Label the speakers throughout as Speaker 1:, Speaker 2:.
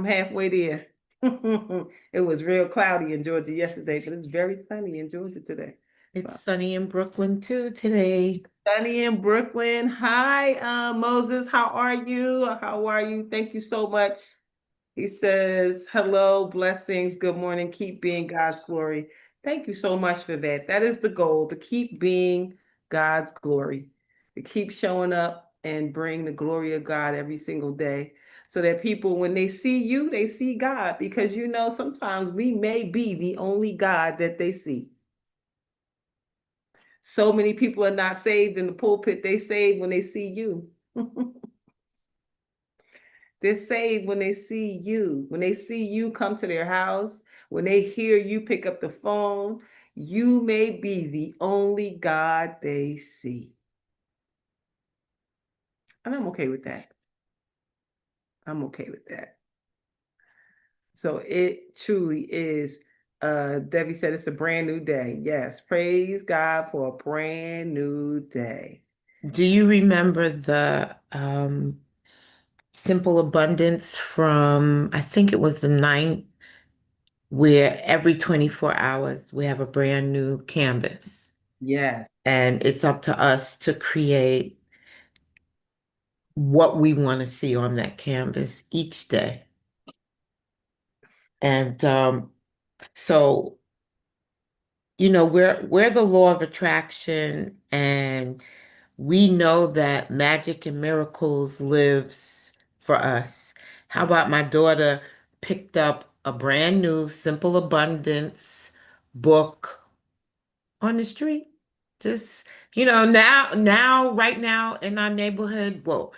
Speaker 1: I'm halfway there. It was real cloudy in Georgia yesterday, but it's very sunny in Georgia today.
Speaker 2: It's
Speaker 1: So
Speaker 2: sunny in Brooklyn too today.
Speaker 1: sunny in Brooklyn. Hi, Moses. How are you? How are you? Thank you so much. He says, hello, blessings, good morning, keep being God's glory. Thank you so much for that. That is the goal, to keep being God's glory, to keep showing up and bring the glory of God every single day so that people, when they see you, they see God, because sometimes we may be the only God that they see. So many people are not saved in the pulpit, they saved when they see you. They're saved when they see you, when they see you come to their house, when they hear you pick up the phone. You may be the only God they see. And I'm okay with that. I'm okay with that. So it truly is. Debbie said it's a brand new day. Yes, praise God for a brand new day.
Speaker 2: Do you remember the Simple Abundance from, I think it was the ninth, where every 24 hours we have a brand new canvas
Speaker 1: Yes.
Speaker 2: and it's up to us to create what we want to see on that canvas each day. And so, we're the law of attraction, and we know that magic and miracles lives for us. How about my daughter picked up a brand new Simple Abundance book on the street? Just, right now in our neighborhood, well,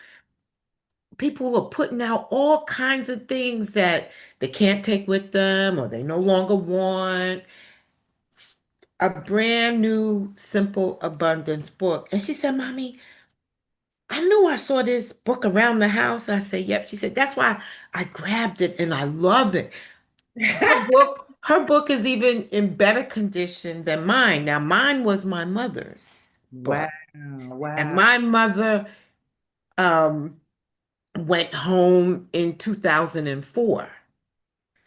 Speaker 2: people are putting out all kinds of things that they can't take with them or they no longer want. A brand new Simple Abundance book. And she said, Mommy, I knew I saw this book around the house. I said, Yep. She said, That's why I grabbed it and I love it. Her book is even in better condition than mine. Now, mine was my mother's
Speaker 1: Wow.
Speaker 2: book. And
Speaker 1: Wow.
Speaker 2: my mother um, went home in 2004.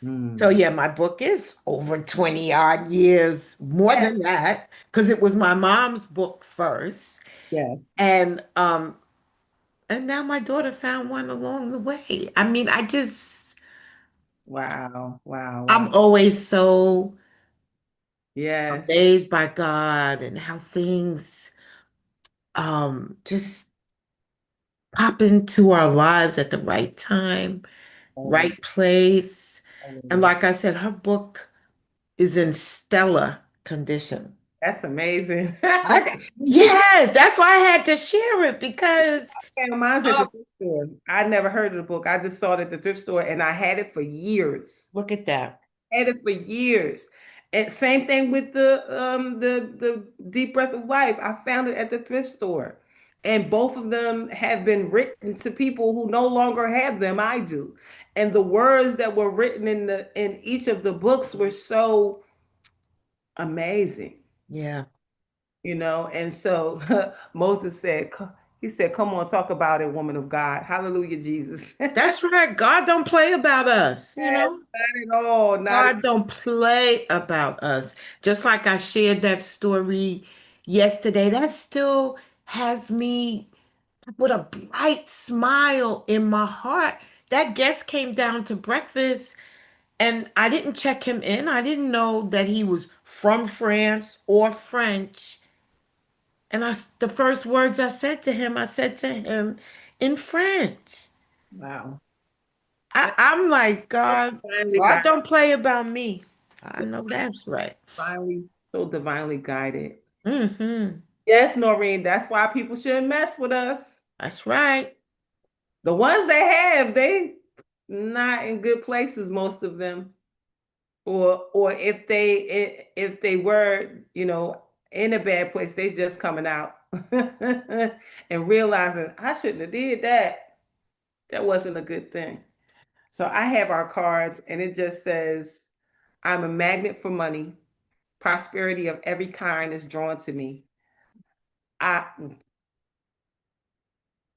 Speaker 2: So,
Speaker 1: Hmm.
Speaker 2: yeah, my book is over 20 odd years, more
Speaker 1: Yes.
Speaker 2: than that, because it was my mom's book first.
Speaker 1: Yes.
Speaker 2: And and now my daughter found one along the way. I mean,
Speaker 1: Wow. Wow. Wow.
Speaker 2: I'm always so
Speaker 1: Yes.
Speaker 2: amazed by God and how things just pop into our lives at the right time,
Speaker 1: Always.
Speaker 2: right place. And
Speaker 1: Always.
Speaker 2: like I said, her book is in stellar condition.
Speaker 1: That's amazing.
Speaker 2: Yes, that's why I had to share it because
Speaker 1: Yeah, mine's at the
Speaker 2: um,
Speaker 1: thrift store. I never heard of the book. I just saw it at the thrift store and I had it for years.
Speaker 2: look at that.
Speaker 1: Had it for years. And same thing with the Deep Breath of Life. I found it at the thrift store. And both of them have been written to people who no longer have them. I do. And the words that were written in each of the books were so amazing.
Speaker 2: Yeah,
Speaker 1: And so Moses said, he said, come on, talk about it, woman of God. Hallelujah, Jesus.
Speaker 2: that's right. God don't play about us,
Speaker 1: Yes, not at all. Not at
Speaker 2: God don't play about us. Just like I shared that story yesterday, that still has me with a bright smile in my heart. That guest came down to breakfast and I didn't check him in. I didn't know that he was from France or French. And the first words I said to him in French.
Speaker 1: wow.
Speaker 2: I'm like,
Speaker 1: So
Speaker 2: God,
Speaker 1: divinely
Speaker 2: God
Speaker 1: guided.
Speaker 2: don't play about me. I know that's right.
Speaker 1: So divinely guided.
Speaker 2: Hmm.
Speaker 1: Yes, Noreen, that's why people shouldn't mess with us.
Speaker 2: That's right.
Speaker 1: The ones they not in good places, most of them. Or if they were, in a bad place, they just coming out and realizing I shouldn't have did that. That wasn't a good thing. So I have our cards and it just says, I'm a magnet for money. Prosperity of every kind is drawn to me. I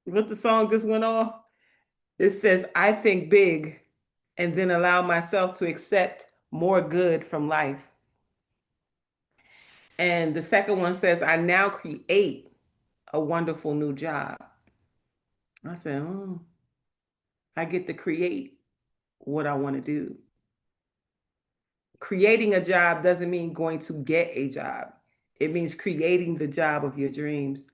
Speaker 1: What the song just went off? It says, I think big. and then allow myself to accept more good from life. And the second one says, I now create a wonderful new job. I said, I get to create what I want to do. Creating a job doesn't mean going to get a job. It means creating the job of your dreams.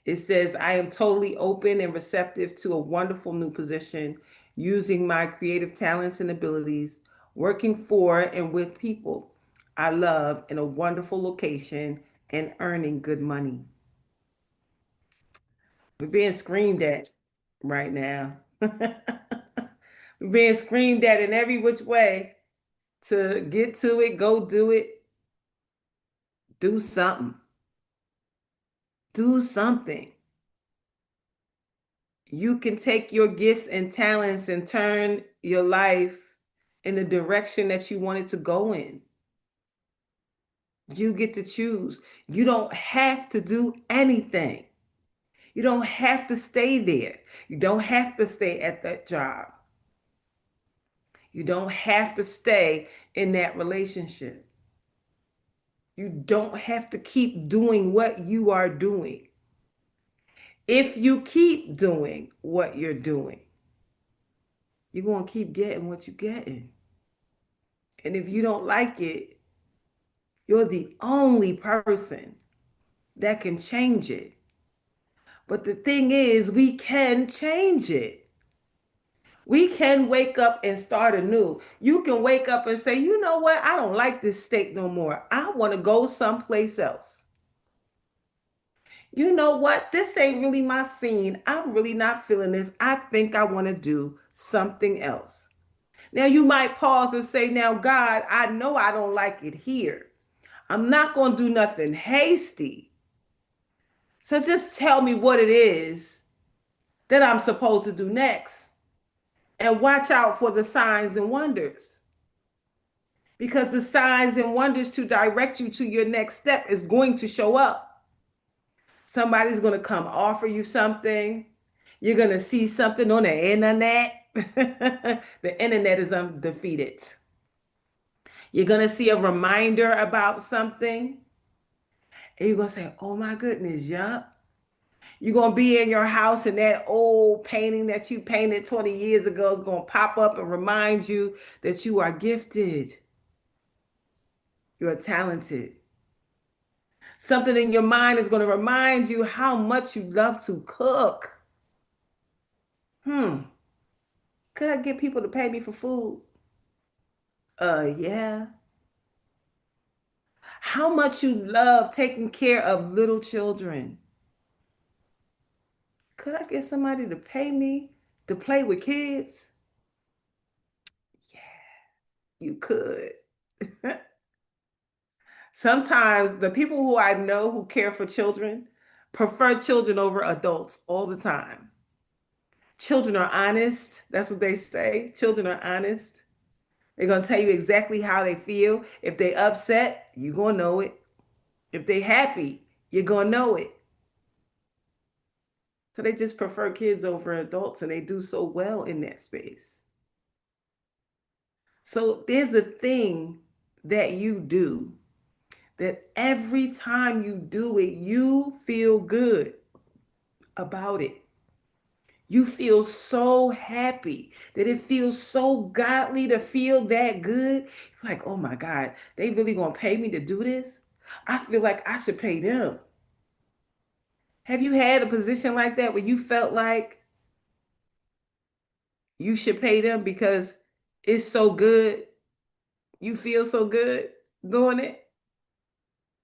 Speaker 1: It says, I am totally open and receptive to a wonderful new position, using my creative talents and abilities, working for and with people I love in a wonderful location and earning good money. We're being screamed at right now. We're being screamed at in every which way to get to it, go do it, do something. Do something. You can take your gifts and talents and turn your life in the direction that you want it to go in. You get to choose. You don't have to do anything. You don't have to stay there. You don't have to stay at that job. You don't have to stay in that relationship. You don't have to keep doing what you are doing. If you keep doing what you're doing, you're going to keep getting what you're getting. And if you don't like it, you're the only person that can change it. But the thing is, we can change it. We can wake up and start anew. You can wake up and say, you know what? I don't like this state no more. I want to go someplace else. You know what? This ain't really my scene. I'm really not feeling this. I think I want to do something else. Now, you might pause and say, now, God, I know I don't like it here. I'm not going to do nothing hasty. So just tell me what it is that I'm supposed to do next. And watch out for the signs and wonders. Because the signs and wonders to direct you to your next step is going to show up. Somebody's going to come offer you something. You're going to see something on the internet. The internet is undefeated. You're going to see a reminder about something. And you're going to say, oh my goodness, yup. You're going to be in your house and that old painting that you painted 20 years ago is going to pop up and remind you that you are gifted. You're talented. Something in your mind is going to remind you how much you love to cook. Hmm. Could I get people to pay me for food? Yeah. How much you love taking care of little children. Could I get somebody to pay me to play with kids? Yeah, you could. Sometimes the people who I know who care for children prefer children over adults all the time. Children are honest. That's what they say. Children are honest. They're going to tell you exactly how they feel. If they upset, you're going to know it. If they happy, you're going to know it. So they just prefer kids over adults and they do so well in that space. So there's a thing that you do that every time you do it, you feel good about it. You feel so happy that it feels so godly to feel that good. You're like, oh my God, they really gonna pay me to do this? I feel like I should pay them. Have you had a position like that where you felt like you should pay them because it's so good? You feel so good doing it?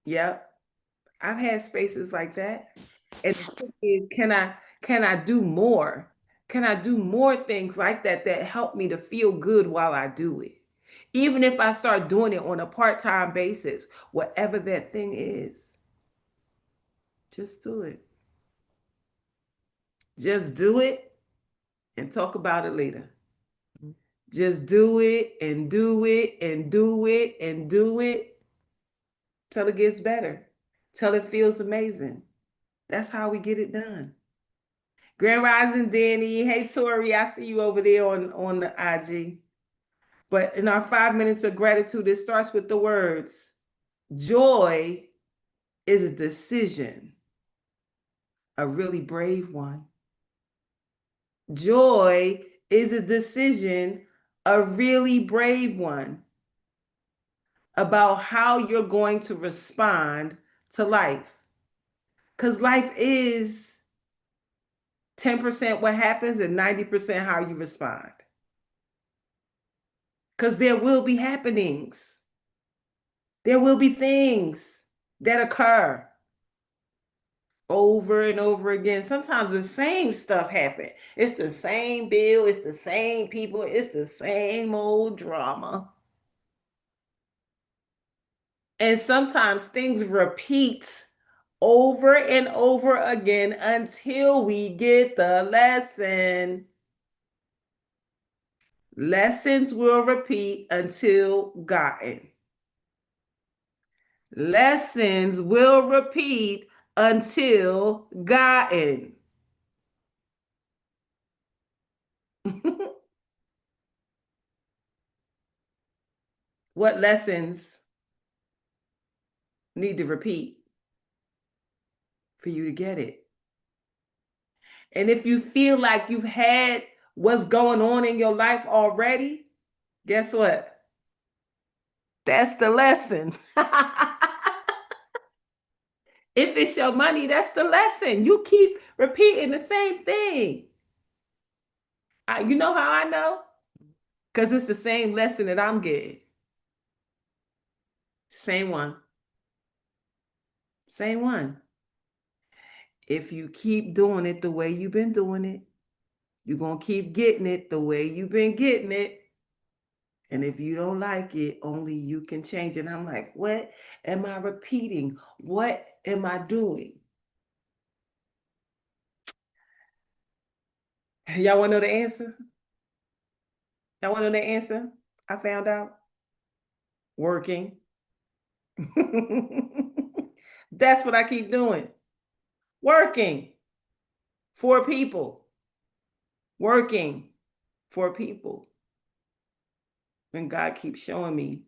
Speaker 1: Yep. I've had spaces like that. And the thing is, can I do more? Can I do more things like that that help me to feel good while I do it? Even if I start doing it on a part-time basis, whatever that thing is, just do it. Just do it and talk about it later. Just do it and do it and do it and do it till it gets better, till it feels amazing. That's how we get it done. Grand Rising Danny. Hey Tori, I see you over there on the IG. But in our 5 minutes of gratitude, it starts with the words joy is a decision, a really brave one. Joy is a decision, a really brave one, about how you're going to respond to life. Because life is 10% what happens and 90% how you respond. Because there will be happenings, there will be things that occur over and over again. Sometimes the same stuff happen. It's the same bill, it's the same people, it's the same old drama. And sometimes things repeat over and over again until we get the lesson. Lessons will repeat until gotten. Lessons will repeat until gotten. What lessons need to repeat for you to get it? And if you feel like you've had what's going on in your life already, guess what? That's the lesson. If it's your money, that's the lesson. You keep repeating the same thing. You know how I know? Because it's the same lesson that I'm getting. Same one. Same one. If you keep doing it the way you've been doing it, you're going to keep getting it the way you've been getting it. And if you don't like it, only you can change it. And I'm like, what am I repeating? What am I doing? Y'all want to know the answer? Y'all want to know the answer? I found out working. That's what I keep doing. Working for people. Working for people. When God keeps showing me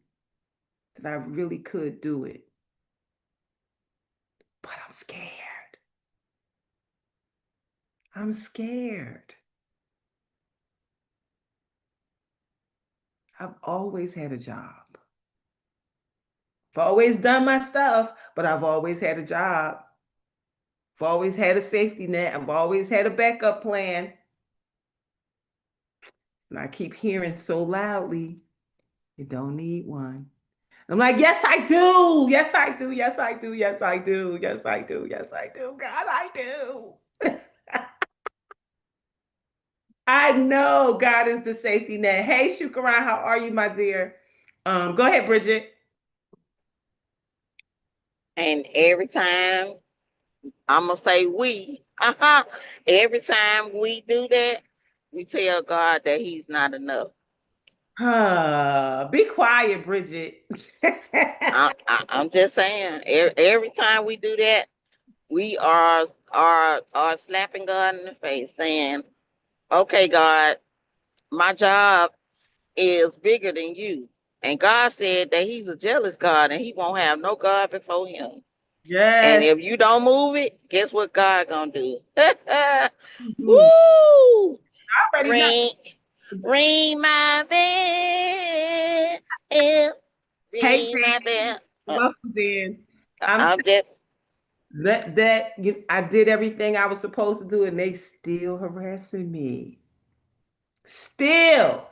Speaker 1: that I really could do it. But I'm scared. I'm scared. I've always had a job. I've always done my stuff, but I've always had a job. I've always had a safety net. I've always had a backup plan. And I keep hearing so loudly, you don't need one. I'm like, yes, I do. Yes, I do. Yes, I do. Yes, I do. Yes, I do. Yes, I do. God, I do. I know God is the safety net. Hey, Shukaran, how are you, my dear? Go ahead, Bridget.
Speaker 3: And every time I'm gonna say we, every time we do that, we tell God that He's not enough.
Speaker 1: Be quiet, Bridget.
Speaker 3: I'm just saying, every time we do that, we are slapping God in the face, saying, "Okay, God, my job is bigger than you." And God said that He's a jealous God, and He won't have no God before Him. And
Speaker 1: Yes.
Speaker 3: if you don't move it, guess what God gonna do?
Speaker 1: Mhm.
Speaker 3: Woo!
Speaker 1: I already know.
Speaker 3: Ring, ring my bell,
Speaker 1: Hey,
Speaker 3: ring my
Speaker 1: Jan.
Speaker 3: bell.
Speaker 1: Welcome, Jan. I'm
Speaker 3: I'm just
Speaker 1: I did everything I was supposed to do, and they still harassing me. Still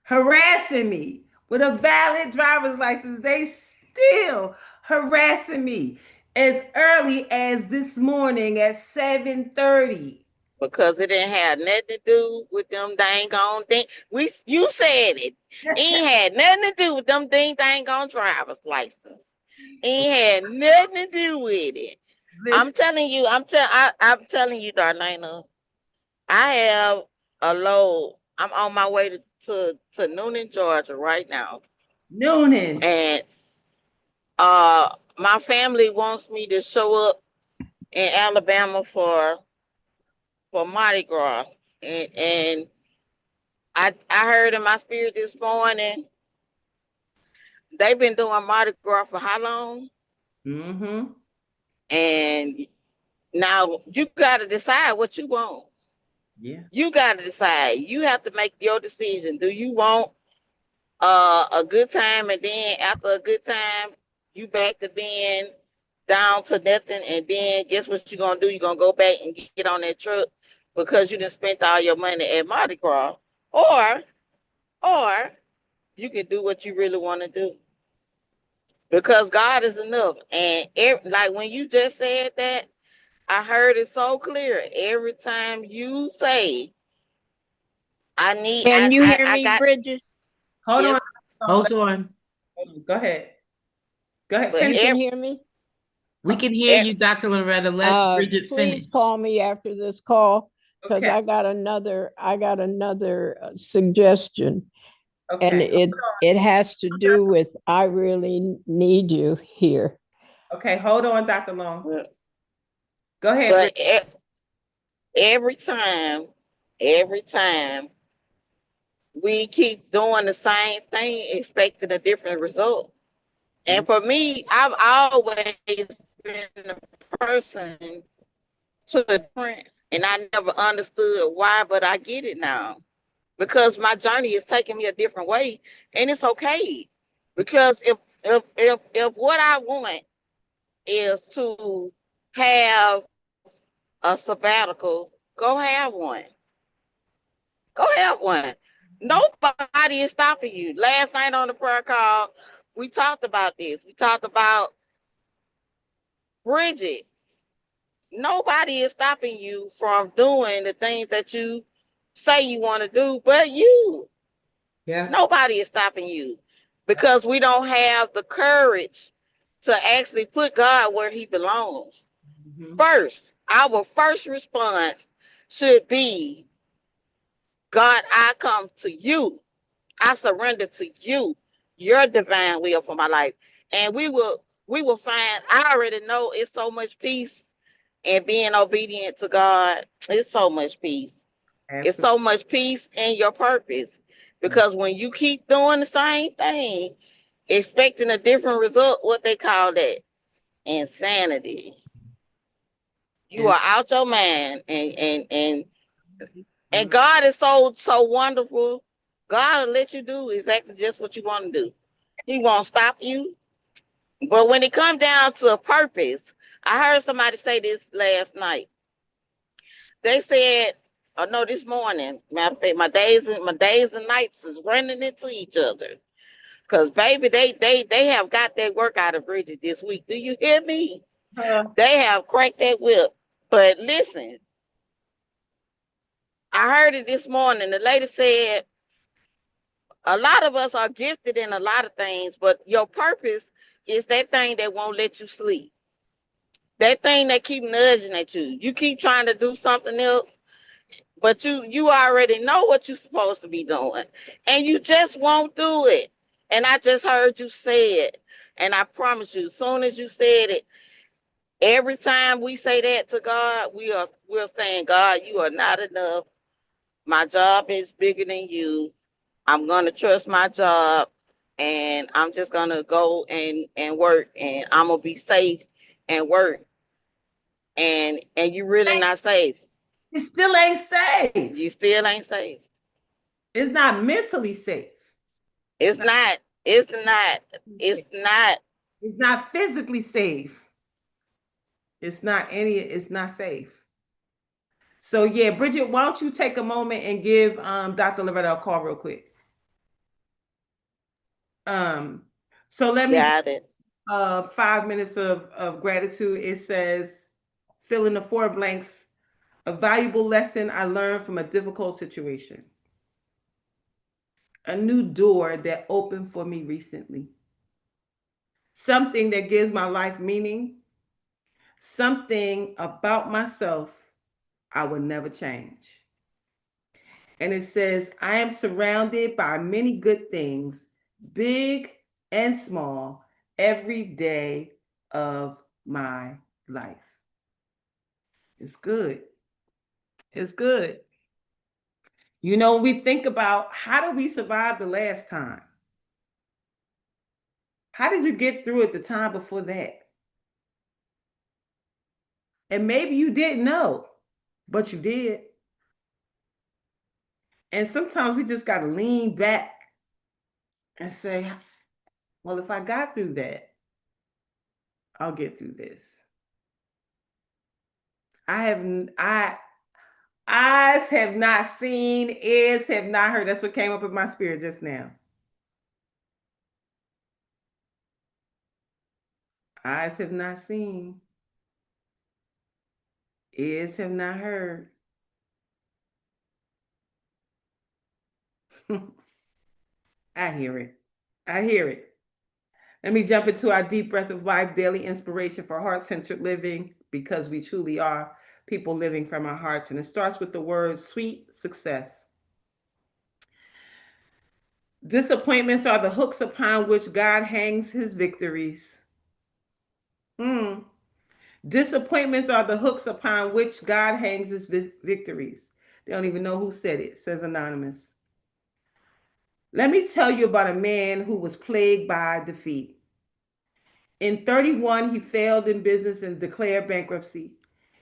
Speaker 1: harassing me with a valid driver's license. They still harassing me as early as this morning at 7:30.
Speaker 3: because it didn't have nothing to do with them dang on thing. You said it. It ain't had nothing to do with them dang on driver's license. It ain't had nothing to do with it. I'm
Speaker 1: Listen,
Speaker 3: telling you, I'm telling you, Darlaina, I have a load. I'm on my way to Noonan, Georgia right now.
Speaker 1: Noonan.
Speaker 3: And my family wants me to show up in Alabama for Mardi Gras. And I heard in my spirit this morning, they've been doing Mardi Gras for how long?
Speaker 1: Mm-hmm.
Speaker 3: And now you got to decide what you want.
Speaker 1: Yeah.
Speaker 3: You got to decide. You have to make your decision. Do you want a good time, and then after a good time, you back to being down to nothing, and then guess what you're gonna do? You're gonna go back and get on that truck because you done spent all your money at Mardi Gras, or you can do what you really want to do because God is enough. And like when you just said that, I heard it so clear. Every time you say, "I need,"
Speaker 4: Can you hear
Speaker 3: I
Speaker 4: me,
Speaker 3: got
Speaker 4: Bridget?
Speaker 1: Hold on.
Speaker 3: yes,
Speaker 2: Hold on.
Speaker 1: Go ahead. Go ahead.
Speaker 3: but
Speaker 1: Finish.
Speaker 4: You can hear me?
Speaker 2: We can hear you, Dr. Loretta. Let Bridget finish.
Speaker 4: Please call me after this call because
Speaker 1: Okay.
Speaker 4: I got another suggestion, and
Speaker 1: Okay.
Speaker 4: it has to do with I really need you here.
Speaker 1: Okay. Hold on, Dr. Long. Go ahead,
Speaker 3: but
Speaker 1: Bridget.
Speaker 3: every time, every time we keep doing the same thing, expecting a different result. And for me, I've always been a person to the different, and I never understood why, but I get it now because my journey is taking me a different way, and it's okay. Because if what I want is to have a sabbatical, go have one. Go have one. Nobody is stopping you. Last night on the prayer call, we talked about this. We talked about Bridget. Nobody is stopping you from doing the things that you say you want to do, but you.
Speaker 2: Yeah.
Speaker 3: Nobody is stopping you because we don't have the courage to actually put God where he belongs.
Speaker 1: Mm-hmm.
Speaker 3: First, our first response should be, God, I come to you. I surrender to you, your divine will for my life. And we will find, I already know it's so much peace in being obedient to God. It's so much peace. It's
Speaker 1: Absolutely.
Speaker 3: so much peace in your purpose. Because when you keep doing the same thing, expecting a different result, what they call that? Insanity. You
Speaker 1: And
Speaker 3: are out your mind, and God is so wonderful. God will let you do exactly just what you want to do. He won't stop you. But when it comes down to a purpose, I heard somebody say this last night. They said, oh no, this morning. Matter of fact, my days and nights is running into each other. Cause baby, they have got that work out of Bridget this week. Do you hear me? They have cracked that whip. But listen, I heard it this morning. The lady said, a lot of us are gifted in a lot of things, but your purpose is that thing that won't let you sleep. That thing that keep nudging at you. You keep trying to do something else, but you already know what you're supposed to be doing, and you just won't do it. And I just heard you say it, and I promise you, as soon as you said it, every time we say that to God, we're saying, God, you are not enough. My job is bigger than you. I'm gonna trust my job, and I'm just gonna go and work, and I'm gonna be safe and work, and you really not safe.
Speaker 1: it still ain't
Speaker 3: You
Speaker 1: safe.
Speaker 3: still ain't safe.
Speaker 1: It's not mentally safe.
Speaker 3: It's not. It's not. It's not.
Speaker 1: It's not physically safe. It's not safe. So yeah, Bridget, why don't you take a moment and give Dr. Loretta a call real quick? Um, so let me
Speaker 3: Got it.
Speaker 1: 5 minutes of gratitude. It says, fill in the four blanks. A valuable lesson I learned from a difficult situation. A new door that opened for me recently. Something that gives my life meaning. Something about myself I would never change. And it says, I am surrounded by many good things, big and small, every day of my life. It's good. It's good. We think about how did we survive the last time? How did you get through it the time before that? And maybe you didn't know, but you did. And sometimes we just got to lean back and say, well, if I got through that, I'll get through this. I have, I, eyes have not seen, ears have not heard. That's what came up in my spirit just now. Eyes have not seen, ears have not heard. I hear it. I hear it. Let me jump into our deep breath of life, daily inspiration for heart centered living, because we truly are people living from our hearts. And it starts with the word sweet success. Disappointments are the hooks upon which God hangs his victories. Hmm. Disappointments are the hooks upon which God hangs his victories. They don't even know who said it, says Anonymous. Let me tell you about a man who was plagued by defeat. In 31, he failed in business and declared bankruptcy.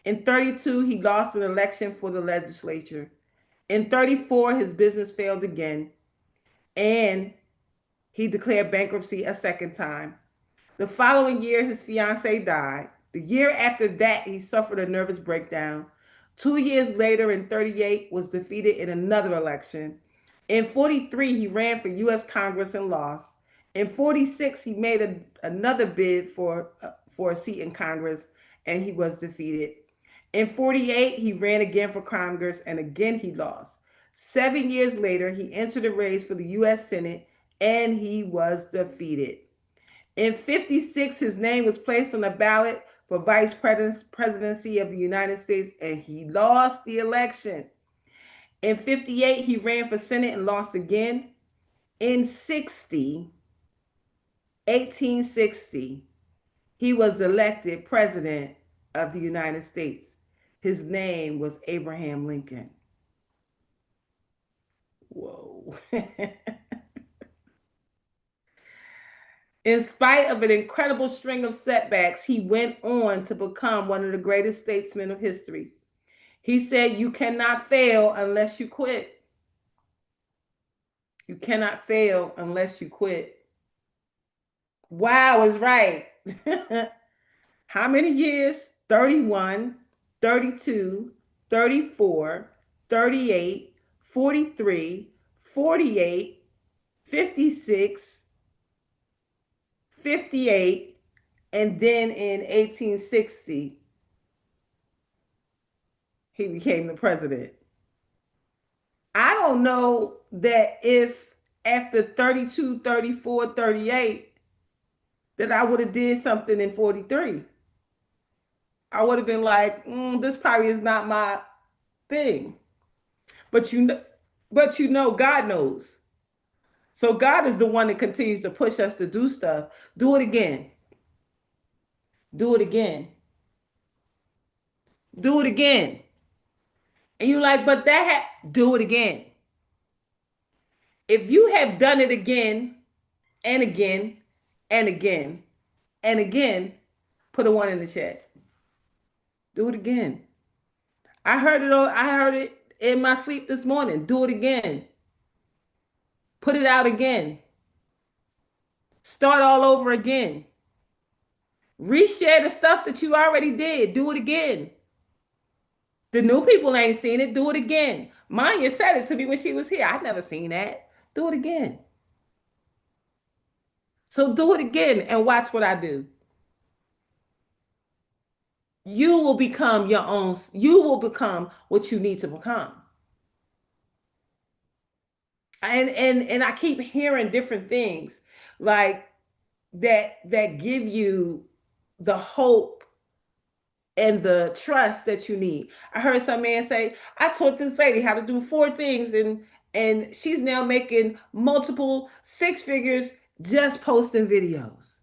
Speaker 1: In 32, he lost an election for the legislature. In 34, his business failed again, and he declared bankruptcy a second time. The following year, his fiancee died. The year after that, he suffered a nervous breakdown. 2 years later, in 38, was defeated in another election. In 43, he ran for U.S. Congress and lost. In 46, he made another bid for a seat in Congress, and he was defeated. In 48, he ran again for Congress, and again he lost. 7 years later, he entered a race for the U.S. Senate, and he was defeated. In 56, his name was placed on the ballot for vice presidency of the United States, and he lost the election. In 58, he ran for Senate and lost again. In 1860, he was elected president of the United States. His name was Abraham Lincoln. Whoa. In spite of an incredible string of setbacks, he went on to become one of the greatest statesmen of history. He said, you cannot fail unless you quit. You cannot fail unless you quit. Wow is right. How many years? 31, 32, 34, 38, 43, 48, 56, 58, and then in 1860, he became the president. I don't know that if after 32, 34, 38, that I would have did something in 43. I would have been like, this probably is not my thing. But God knows. So God is the one that continues to push us to do stuff. Do it again. Do it again. Do it again. And you're like, but do it again. If you have done it again and again and again and again, put a one in the chat. Do it again. I heard it in my sleep this morning. Do it again. Put it out again. Start all over again. Reshare the stuff that you already did. Do it again. The new people ain't seen it. Do it again. Manya said it to me when she was here. I've never seen that. Do it again. So do it again and watch what I do. You will become your own, you will become what you need to become. And I keep hearing different things like that give you the hope and the trust that you need. I heard some man say, I taught this lady how to do 4 things and she's now making multiple 6 figures just posting videos.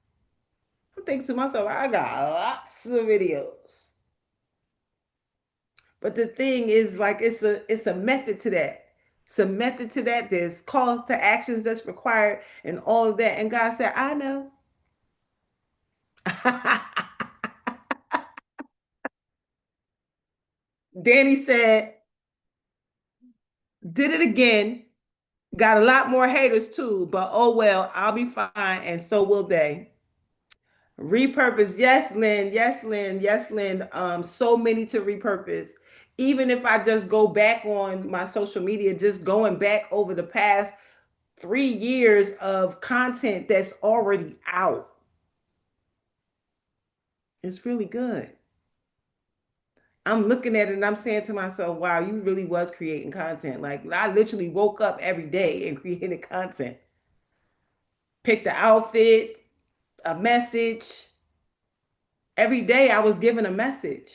Speaker 1: I'm thinking to myself, I got lots of videos. But the thing is, like, it's a method to that. some method to that. There's calls to actions that's required and all of that. And God said, I know. Danny said, did it again. Got a lot more haters too, but oh well, I'll be fine, and so will they. Repurpose, yes, Lynn, yes, Lynn, yes, Lynn. So many to repurpose. Even if I just go back on my social media, just going back over the past 3 years of content that's already out, it's really good. I'm looking at it and I'm saying to myself, wow, you really was creating content. Like I literally woke up every day and created content. Picked the outfit, a message. Every day I was given a message.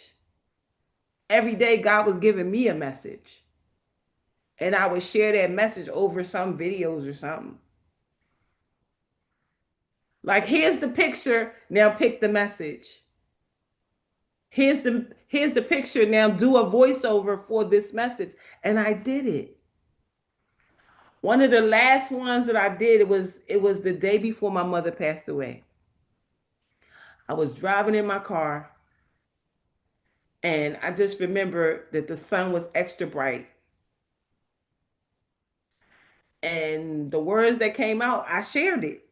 Speaker 1: Every day God was giving me a message. And I would share that message over some videos or something. Like here's the picture, now pick the message. Here's the picture, now do a voiceover for this message. And I did it. One of the last ones that I did, it was the day before my mother passed away. I was driving in my car and I just remember that the sun was extra bright. And the words that came out, I shared it.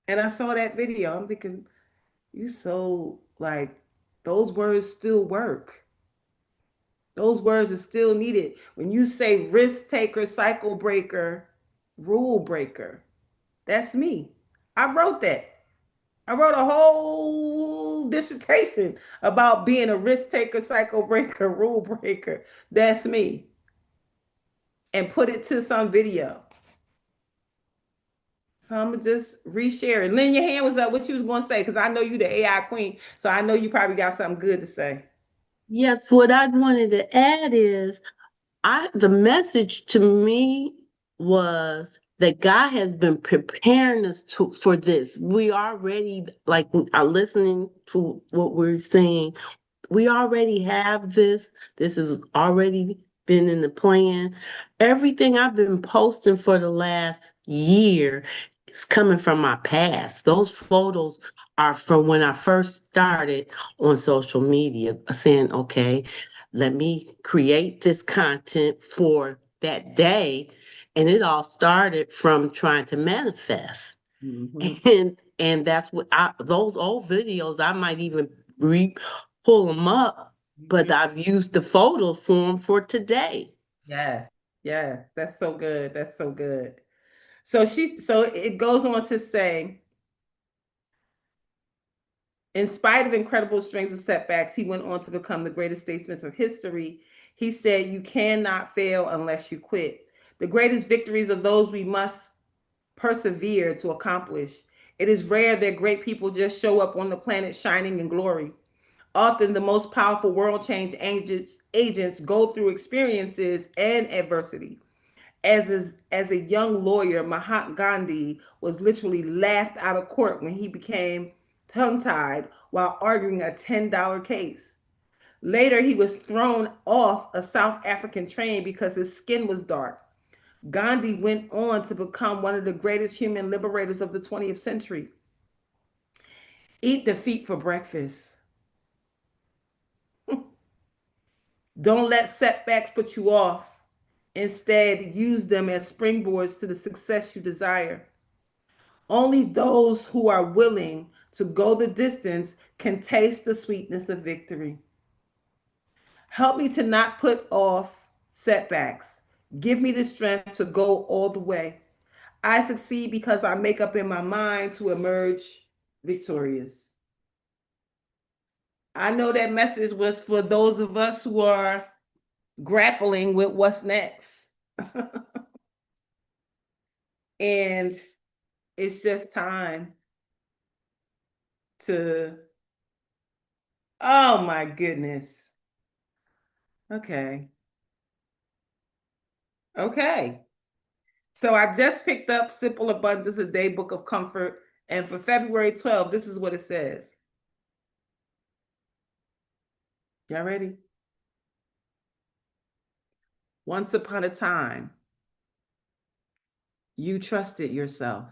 Speaker 1: And I saw that video. I'm thinking, you so like those words still work. Those words are still needed. When you say risk taker, cycle breaker, rule breaker, that's me. I wrote that. I wrote a whole dissertation about being a risk taker, cycle breaker, rule breaker. That's me. And put it to some video. So I'm gonna just reshare it. Lynn, your hand was up. What you was gonna say? Because I know you the AI queen, so I know you probably got something good to say.
Speaker 5: Yes, what I wanted to add is I the message to me was that God has been preparing us for this. We already like are listening to what we're saying. We already have this. This has already been in the plan. Everything I've been posting for the last year is coming from my past. Those photos are from when I first started on social media, saying, okay, let me create this content for that day. And it all started from trying to manifest.
Speaker 1: Mm-hmm.
Speaker 5: And that's what those old videos I might even pull them up, but I've used the photos for them for today.
Speaker 1: Yeah, yeah, that's so good. That's so good. So it goes on to say, in spite of incredible strings of setbacks, he went on to become the greatest statesman of history. He said, you cannot fail unless you quit. The greatest victories are those we must persevere to accomplish. It is rare that great people just show up on the planet shining in glory. Often the most powerful world change agents go through experiences and adversity. As a young lawyer, Mahatma Gandhi was literally laughed out of court when he became tongue tied while arguing a $10 case. Later, he was thrown off a South African train because his skin was dark. Gandhi went on to become one of the greatest human liberators of the 20th century. Eat defeat for breakfast. Don't let setbacks put you off. Instead, use them as springboards to the success you desire. Only those who are willing to go the distance can taste the sweetness of victory. Help me to not put off setbacks. Give me the strength to go all the way. I succeed because I make up in my mind to emerge victorious. I know that message was for those of us who are grappling with what's next. And it's just time to, oh my goodness. Okay. Okay. So I just picked up Simple Abundance, a day book of comfort. And for February 12th, this is what it says. Y'all ready? Once upon a time, you trusted yourself.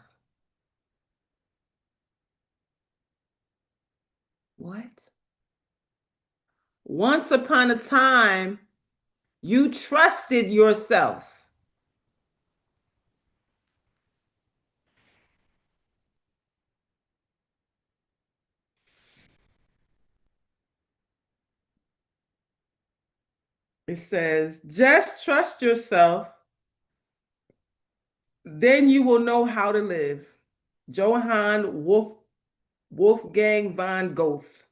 Speaker 1: What? Once upon a time, you trusted yourself. It says, just trust yourself, then you will know how to live. Johann Wolfgang von Goethe.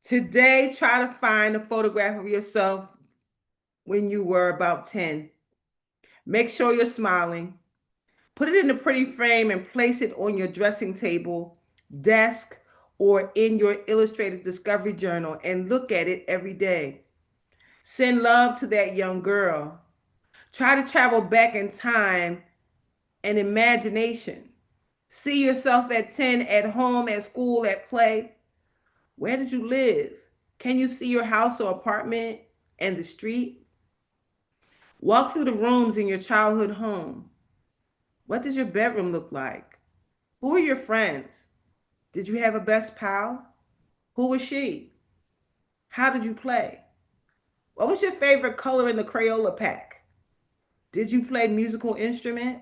Speaker 1: Today, try to find a photograph of yourself when you were about 10. Make sure you're smiling. Put it in a pretty frame and place it on your dressing table, desk, or in your illustrated discovery journal and look at it every day. Send love to that young girl. Try to travel back in time and imagination. See yourself at 10, at home, at school, at play. Where did you live? Can you see your house or apartment and the street? Walk through the rooms in your childhood home. What does your bedroom look like? Who are your friends? Did you have a best pal? Who was she? How did you play? What was your favorite color in the Crayola pack? Did you play musical instrument?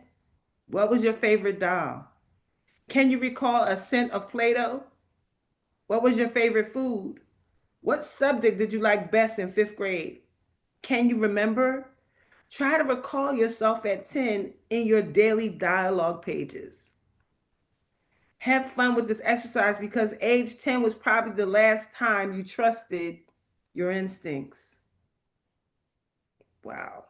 Speaker 1: What was your favorite doll? Can you recall a scent of Play-Doh? What was your favorite food? What subject did you like best in fifth grade? Can you remember? Try to recall yourself at 10 in your daily dialogue pages. Have fun with this exercise because age 10 was probably the last time you trusted your instincts. Wow.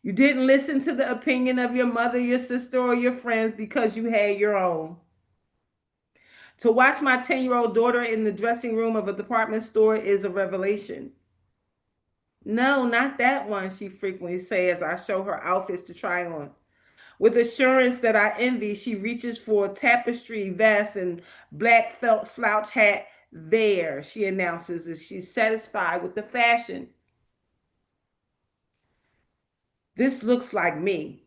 Speaker 1: You didn't listen to the opinion of your mother, your sister, or your friends because you had your own. To watch my 10-year-old daughter in the dressing room of a department store is a revelation. No, not that one, she frequently says as I show her outfits to try on. With assurance that I envy, she reaches for a tapestry vest and black felt slouch hat. There, she announces, as she's satisfied with the fashion. This looks like me.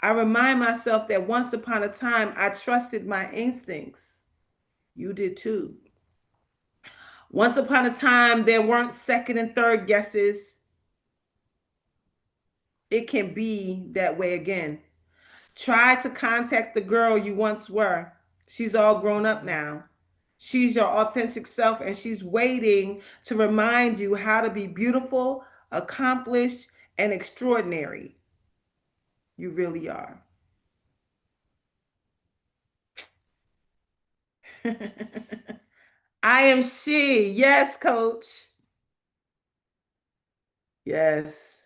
Speaker 1: I remind myself that once upon a time I trusted my instincts. You did too. Once upon a time, there weren't second and third guesses. It can be that way again. Try to contact the girl you once were. She's all grown up now. She's your authentic self, and she's waiting to remind you how to be beautiful, accomplished, and extraordinary. You really are. I am she. Yes, coach. Yes.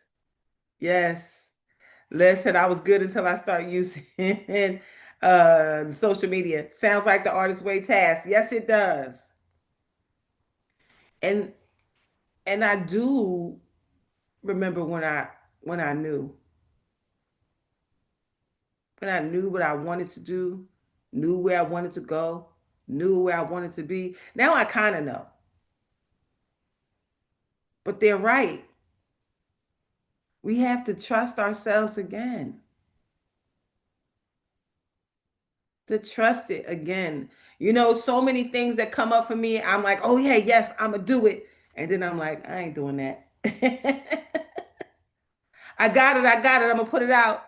Speaker 1: Yes. Listen, I was good until I started using social media. Sounds like the artist's way task. Yes, it does. And I do remember when I knew. When I knew what I wanted to do, knew where I wanted to go, knew where I wanted to be. Now I kind of know. But they're right. We have to trust ourselves again. To trust it again. You know, so many things that come up for me, I'm like, oh yeah, yes, I'm gonna do it. And then I'm like, I ain't doing that. I got it, I'm gonna put it out.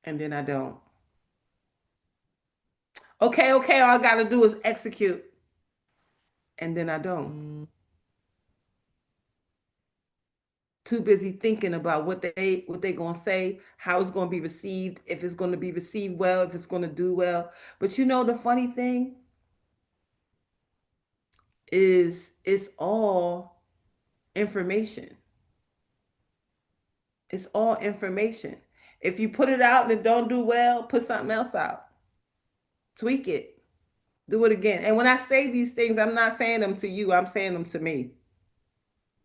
Speaker 1: And then I don't. Okay, all I gotta do is execute. And then I don't. Too busy thinking about what they gonna say, how it's gonna be received, if it's gonna be received well, if it's gonna do well. But you know the funny thing is it's all information. It's all information. If you put it out and it don't do well, put something else out. Tweak it. Do it again. And when I say these things, I'm not saying them to you. I'm saying them to me.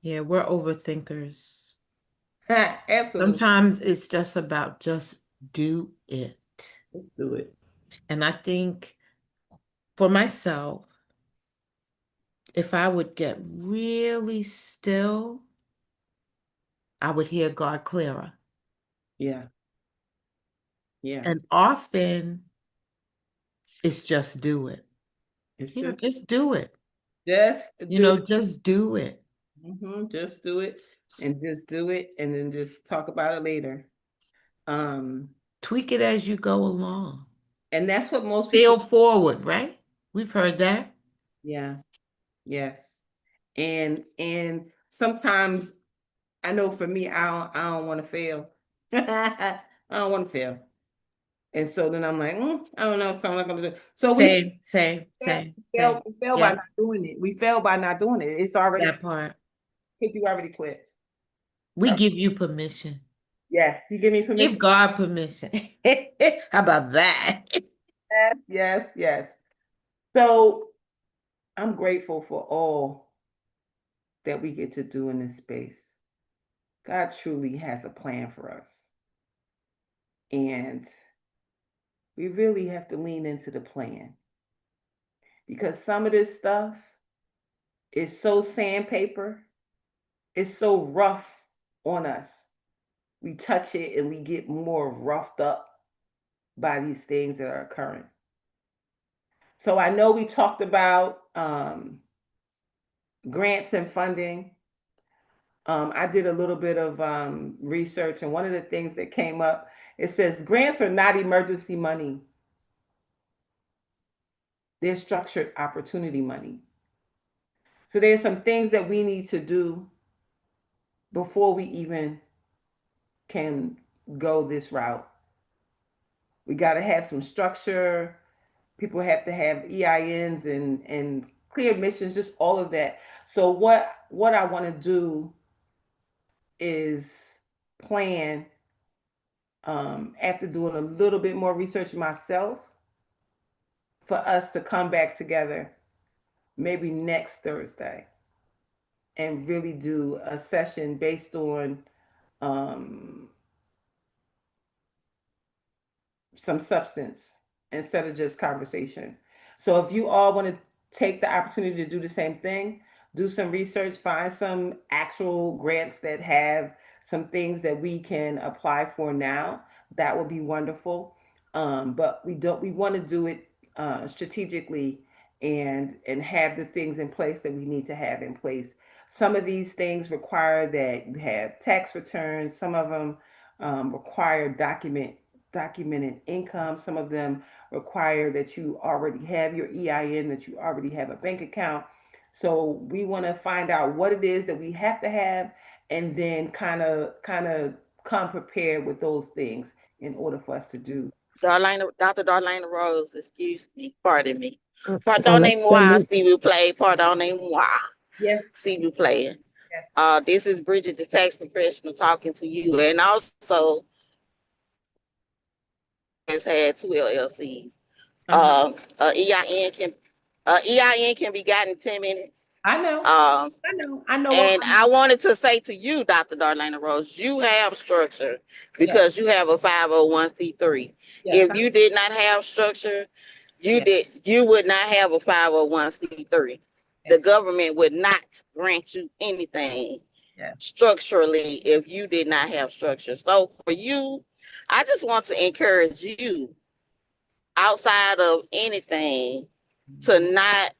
Speaker 2: Yeah, we're overthinkers.
Speaker 1: Absolutely.
Speaker 2: Sometimes it's just about just do it.
Speaker 1: Let's do it.
Speaker 2: And I think for myself, if I would get really still, I would hear God clearer.
Speaker 1: Yeah. Yeah.
Speaker 2: And often it's just do it.
Speaker 1: It's
Speaker 2: You know,
Speaker 1: just
Speaker 2: just do it.
Speaker 1: just
Speaker 2: You
Speaker 1: do
Speaker 2: know,
Speaker 1: it.
Speaker 2: just do it.
Speaker 1: Just do it and just do it and then just talk about it later. Um,
Speaker 2: Tweak it as you go along.
Speaker 1: and that's what most people,
Speaker 2: Fail forward, right? We've heard that.
Speaker 1: yeah, yes. And sometimes I know for me, I don't want to fail. I don't want to fail. And so then I'm like, I don't know, so I'm not gonna do it. So we
Speaker 2: Same, same,
Speaker 1: fail,
Speaker 2: same, same.
Speaker 1: we fail by
Speaker 2: Yeah,
Speaker 1: not doing it. We fail by not doing it. It's already,
Speaker 2: that part.
Speaker 1: if you already quit.
Speaker 2: We give you permission.
Speaker 1: Yeah, you give me
Speaker 2: Give
Speaker 1: permission.
Speaker 2: God permission. How about that?
Speaker 1: Yes, yes, yes. So I'm grateful for all that we get to do in this space. God truly has a plan for us. And we really have to lean into the plan because some of this stuff is so sandpaper, it's so rough on us. We touch it and we get more roughed up by these things that are occurring. So I know we talked about grants and funding. I did a little bit of research, and one of the things that came up, it says grants are not emergency money. They're structured opportunity money. So there's some things that we need to do before we even can go this route. We got to have some structure. People have to have EINs and clear missions, just all of that. So what I want to do is plan, after doing a little bit more research myself, for us to come back together maybe next Thursday and really do a session based on um, some substance instead of just conversation. So if you all want to take the opportunity to do the same thing, do some research, find some actual grants that have some things that we can apply for now, that would be wonderful. But we want to do it strategically and have the things in place that we need to have in place. Some of these things require that you have tax returns. Some of them require documented income. Some of them require that you already have your EIN, that you already have a bank account. So we want to find out what it is that we have to have, and then kind of come prepared with those things in order for us to do.
Speaker 3: Dr. Darlaina Rose, excuse me, pardon me.
Speaker 4: I'm
Speaker 3: Pardonnez-moi,
Speaker 4: sending,
Speaker 3: s'il vous plaît, pardonnez-moi,
Speaker 1: Yes,
Speaker 3: s'il vous plaît.
Speaker 1: yes.
Speaker 3: This is Bridget, the tax professional, talking to you. And also, has had two LLCs.
Speaker 1: Uh-huh.
Speaker 3: EIN can EIN can be gotten in 10 minutes.
Speaker 1: I know.
Speaker 3: Um,
Speaker 1: I know. I know what
Speaker 3: and
Speaker 1: I'm.
Speaker 3: I wanted to say to you, Dr. Darlena Rose, you have structure
Speaker 1: Yes,
Speaker 3: because you have a 501c3.
Speaker 1: yes,
Speaker 3: If you did not have structure,
Speaker 1: yes,
Speaker 3: you would not have a 501c3. The
Speaker 1: yes,
Speaker 3: government would not grant you anything
Speaker 1: yes.
Speaker 3: structurally if you did not have structure. So for you, I just want to encourage you outside of anything to
Speaker 1: Mhm.
Speaker 3: not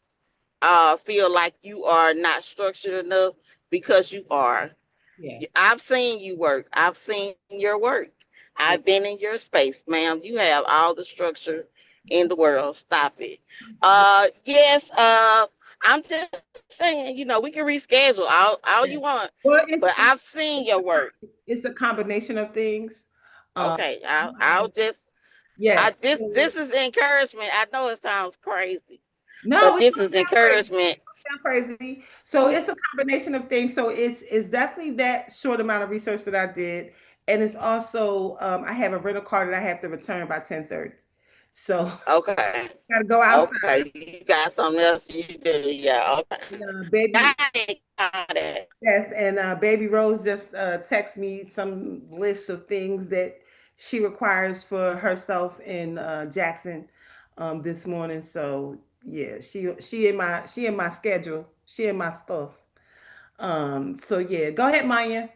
Speaker 3: feel like you are not structured enough because you are.
Speaker 1: Yeah,
Speaker 3: I've seen you work. I've seen your work.
Speaker 1: yeah.
Speaker 3: I've been in your space, ma'am. You have all the structure in the world. Stop it.
Speaker 1: Yeah,
Speaker 3: Yes, I'm just saying, we can reschedule all
Speaker 1: yeah.
Speaker 3: you want,
Speaker 1: Well,
Speaker 3: but I've seen your work.
Speaker 1: it's a combination of things. Um,
Speaker 3: Okay, I'll just
Speaker 1: yes.
Speaker 3: this is encouragement. I know it sounds crazy,
Speaker 1: No,
Speaker 3: but
Speaker 1: we
Speaker 3: this
Speaker 1: don't
Speaker 3: is
Speaker 1: sound crazy.
Speaker 3: encouragement.
Speaker 1: Sound crazy. So it's a combination of things. So it's definitely that short amount of research that I did, and it's also I have a rental car that I have to return by 10:30. So
Speaker 3: Okay.
Speaker 1: gotta go outside.
Speaker 3: Okay, you got something else you do. Yeah, okay.
Speaker 1: And, baby,
Speaker 3: Got it.
Speaker 1: yes, and baby Rose just text me some list of things that she requires for herself in Jackson this morning. So Yeah, she in my schedule. She in my stuff. So yeah, go ahead, Maya.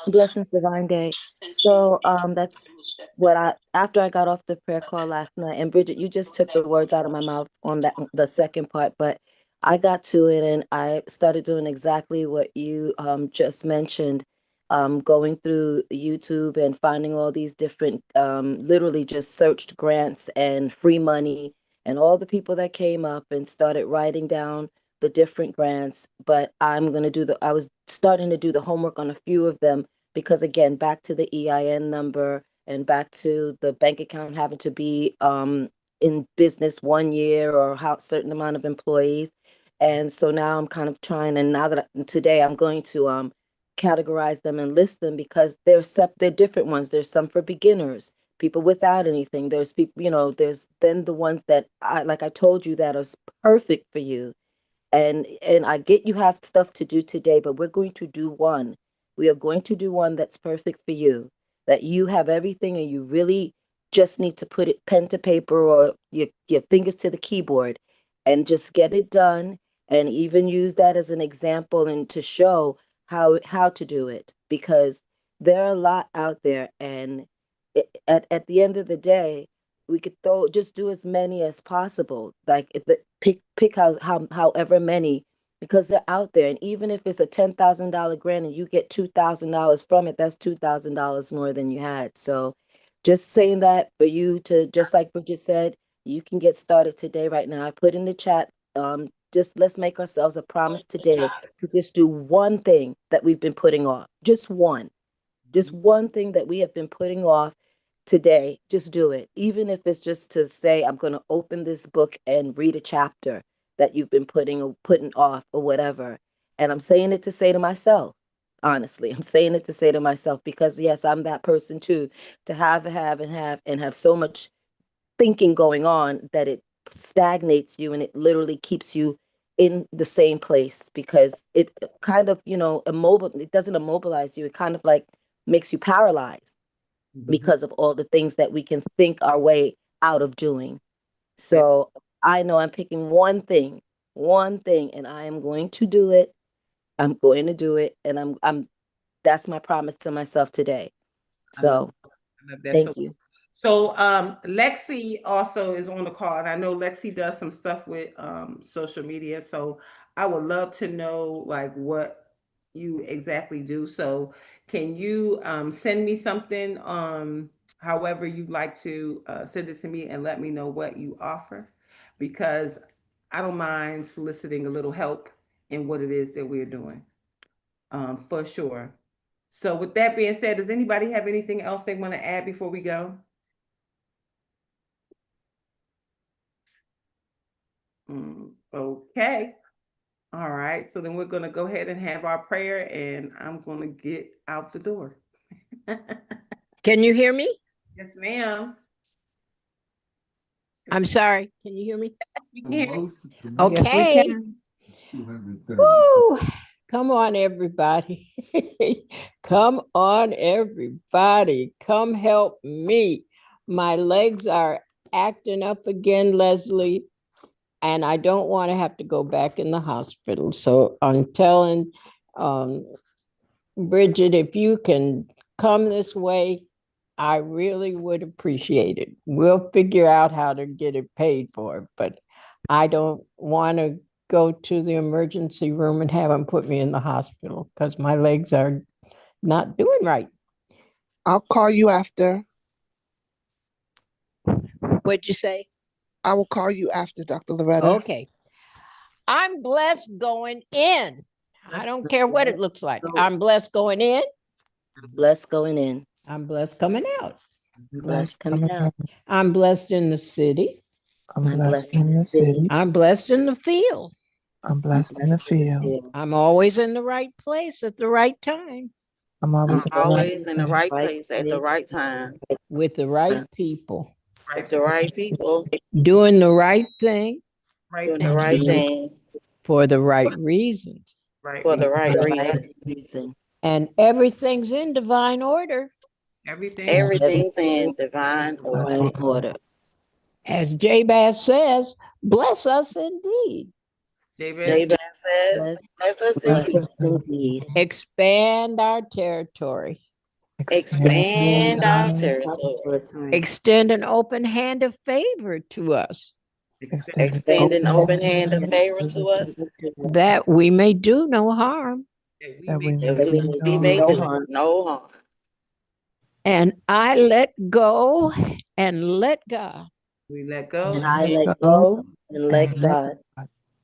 Speaker 6: Blessings, divine day. So that's what I after I got off the prayer call last night. And Bridget, you just took the words out of my mouth on that the second part, but I got to it and I started doing exactly what you just mentioned. Going through YouTube and finding all these different literally just searched grants and free money and all the people that came up and started writing down the different grants, but I was starting to do the homework on a few of them because again, back to the EIN number and back to the bank account having to be in business 1 year or how certain amount of employees. And so now I'm kind of trying, and now that today I'm going to categorize them and list them because they're different ones. There's some for beginners, people without anything. There's people, there's then the ones that like I told you, that are perfect for you. And I get you have stuff to do today, but we're going to do one. We are going to do one that's perfect for you, that you have everything and you really just need to put it pen to paper or your fingers to the keyboard and just get it done, and even use that as an example and to show how to do it, because there are a lot out there. And at the end of the day, we could just do as many as possible, like pick however many, because they're out there. And even if it's a $10,000 grant and you get $2,000 from it, that's $2,000 more than you had. So just saying that for you to, just like Bridget said, you can get started today, right now. I put in the chat, just let's make ourselves a promise today to just do one thing that we've been putting off. Just one thing that we have been putting off today. Just do it. Even if it's just to say, I'm going to open this book and read a chapter that you've been putting off or whatever. And I'm saying it to say to myself, honestly, I'm saying it to say to myself, because yes, I'm that person too, to have so much thinking going on that it stagnates you and it literally keeps you in the same place, because it kind of, it doesn't immobilize you. It kind of like makes you paralyzed because of all the things that we can think our way out of doing. So I know I'm picking one thing, and I am going to do it. I'm going to do it, and that's my promise to myself today.
Speaker 1: I love,
Speaker 6: So
Speaker 1: I love that.
Speaker 6: thank
Speaker 1: So
Speaker 6: you.
Speaker 1: So Lexi also is on the call, and I know Lexi does some stuff with social media. So I would love to know like what you exactly do. So can you send me something however you'd like to send it to me and let me know what you offer, because I don't mind soliciting a little help in what it is that we're doing, for sure. So with that being said, does anybody have anything else they want to add before we go? Okay. All right. So then we're going to go ahead and have our prayer, and I'm going to get out the door.
Speaker 4: Can you hear me?
Speaker 1: Yes, ma'am.
Speaker 4: I'm
Speaker 1: Yes,
Speaker 4: sorry. Can you hear me?
Speaker 1: we can.
Speaker 2: Yes, we
Speaker 4: Okay.
Speaker 2: can.
Speaker 4: Woo! Come on, everybody. Come on, everybody. Come help me. My legs are acting up again, Leslie, and I don't want to have to go back in the hospital. So I'm telling um, Bridget, if you can come this way, I really would appreciate it. We'll figure out how to get it paid for, but I don't want to go to the emergency room and have them put me in the hospital because my legs are not doing right.
Speaker 7: I'll call you after.
Speaker 4: What'd you say?
Speaker 7: I will call you after, Dr. Loretta.
Speaker 4: Okay. I'm blessed going in. I don't care what it looks like. I'm blessed going in.
Speaker 6: Blessed going in.
Speaker 4: I'm blessed coming out.
Speaker 6: Blessed coming out.
Speaker 4: I'm blessed in the city.
Speaker 7: I'm
Speaker 6: I'm
Speaker 7: blessed
Speaker 6: blessed
Speaker 7: in the city.
Speaker 4: I'm blessed in the field.
Speaker 7: I'm
Speaker 6: I'm
Speaker 7: blessed in the
Speaker 6: blessed in the
Speaker 7: field.
Speaker 6: field.
Speaker 4: I'm always in the right place at the right time
Speaker 7: I'm
Speaker 6: I'm
Speaker 7: always in the right
Speaker 3: Always in the
Speaker 7: place.
Speaker 3: right place at the right time
Speaker 4: with the right people,
Speaker 3: with the right people,
Speaker 4: doing the right thing
Speaker 1: Right
Speaker 3: doing the
Speaker 1: thing,
Speaker 3: right
Speaker 6: Doing
Speaker 3: thing
Speaker 4: for the right reasons.
Speaker 1: right
Speaker 3: for the
Speaker 1: reason.
Speaker 3: right
Speaker 6: the right
Speaker 3: reason.
Speaker 6: reason.
Speaker 4: And everything's in divine order.
Speaker 1: Everything's
Speaker 7: And
Speaker 3: Everything's
Speaker 6: Everything
Speaker 3: in divine order.
Speaker 6: in order.
Speaker 4: As Jabez says, bless us indeed.
Speaker 1: Jabez,
Speaker 3: Jabez says,
Speaker 6: Bless,
Speaker 3: bless us
Speaker 6: bless
Speaker 3: indeed.
Speaker 6: us indeed.
Speaker 4: Expand our territory.
Speaker 3: Expand our
Speaker 6: Our
Speaker 3: territory.
Speaker 6: territory.
Speaker 4: Extend an open hand of favor to us,
Speaker 3: Extend an open hand of favor to us
Speaker 4: that we may do no harm.
Speaker 3: that we
Speaker 6: That
Speaker 3: may
Speaker 6: we no
Speaker 3: do
Speaker 6: harm.
Speaker 3: no harm.
Speaker 4: And I let go and let God.
Speaker 1: we let go.
Speaker 6: And I let go and let God.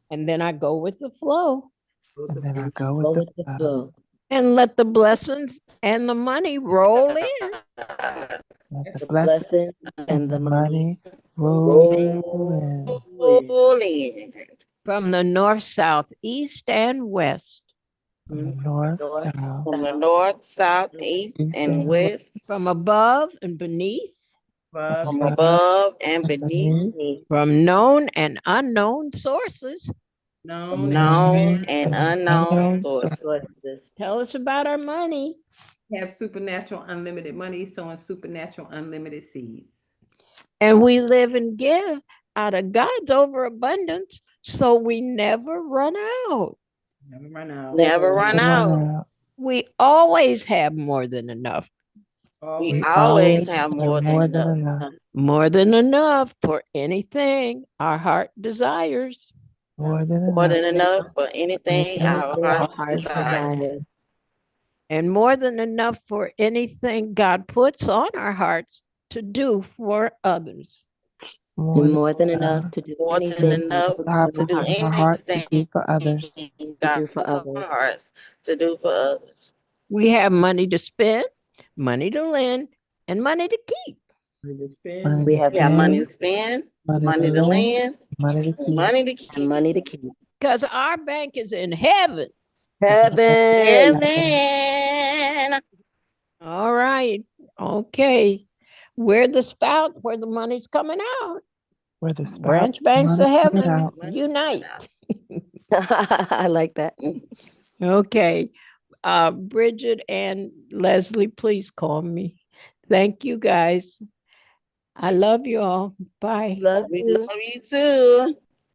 Speaker 4: And then I go with the flow
Speaker 7: And then I
Speaker 6: Go
Speaker 7: go with
Speaker 6: with the flow.
Speaker 4: and let the blessings and the money roll in
Speaker 7: Let the
Speaker 6: The
Speaker 7: blessing
Speaker 6: blessing and the money
Speaker 7: roll in.
Speaker 3: Roll in.
Speaker 4: from the north, south, east, and west,
Speaker 7: From the north,
Speaker 6: north,
Speaker 7: south,
Speaker 3: From the
Speaker 6: south,
Speaker 3: north, south, east,
Speaker 7: east,
Speaker 3: and
Speaker 7: and
Speaker 3: west.
Speaker 7: west.
Speaker 4: from above and beneath,
Speaker 1: Above,
Speaker 3: From
Speaker 7: Above
Speaker 3: above and
Speaker 7: and
Speaker 3: beneath.
Speaker 7: beneath.
Speaker 4: from known and unknown sources.
Speaker 1: known,
Speaker 3: Known and
Speaker 7: And
Speaker 3: unknown
Speaker 7: unknown
Speaker 3: sources.
Speaker 6: sources.
Speaker 4: Tell us about our money.
Speaker 1: have supernatural unlimited money, sowing supernatural unlimited seeds.
Speaker 4: And we live and give out of God's overabundance so we never run out.
Speaker 1: Never run out.
Speaker 3: Never run out.
Speaker 4: We always have more than enough.
Speaker 3: We
Speaker 1: Always
Speaker 3: always have more than enough.
Speaker 7: enough.
Speaker 4: More than enough for anything our heart desires.
Speaker 7: More than
Speaker 3: More
Speaker 7: enough.
Speaker 3: than enough for anything
Speaker 7: Anything
Speaker 3: our
Speaker 6: Anything our
Speaker 3: heart
Speaker 6: hearts
Speaker 3: desires.
Speaker 6: desires.
Speaker 4: And more than enough for anything God puts on our hearts to do for others.
Speaker 6: And more than enough to do
Speaker 3: More than
Speaker 6: anything
Speaker 3: enough
Speaker 7: God
Speaker 3: to
Speaker 7: puts
Speaker 3: do
Speaker 7: on our heart to
Speaker 3: anything
Speaker 7: do for others.
Speaker 3: God
Speaker 6: do for
Speaker 3: puts on our
Speaker 6: others.
Speaker 3: hearts to do for others.
Speaker 4: We have money to spend, money to lend, and money to keep.
Speaker 1: to spend.
Speaker 7: Money
Speaker 6: We
Speaker 7: to
Speaker 6: have
Speaker 3: We have money to
Speaker 7: spend,
Speaker 3: spend,
Speaker 7: money to
Speaker 3: money to
Speaker 7: lend,
Speaker 3: lend,
Speaker 7: money to
Speaker 3: and
Speaker 7: keep.
Speaker 3: money to
Speaker 6: and
Speaker 3: keep.
Speaker 6: money to keep.
Speaker 4: Because our bank is in heaven.
Speaker 6: Heaven.
Speaker 3: Heaven.
Speaker 4: All right. Okay. Where the spout, where the money's coming out.
Speaker 7: Where the spout
Speaker 4: Branch banks of
Speaker 7: money's coming
Speaker 4: heaven
Speaker 7: out.
Speaker 3: Money
Speaker 4: unite.
Speaker 3: coming out.
Speaker 6: I like that.
Speaker 4: Okay. Bridget and Leslie, please call me. Thank you guys. I love you all. Bye.
Speaker 6: Love
Speaker 3: We
Speaker 6: you.
Speaker 3: love you too.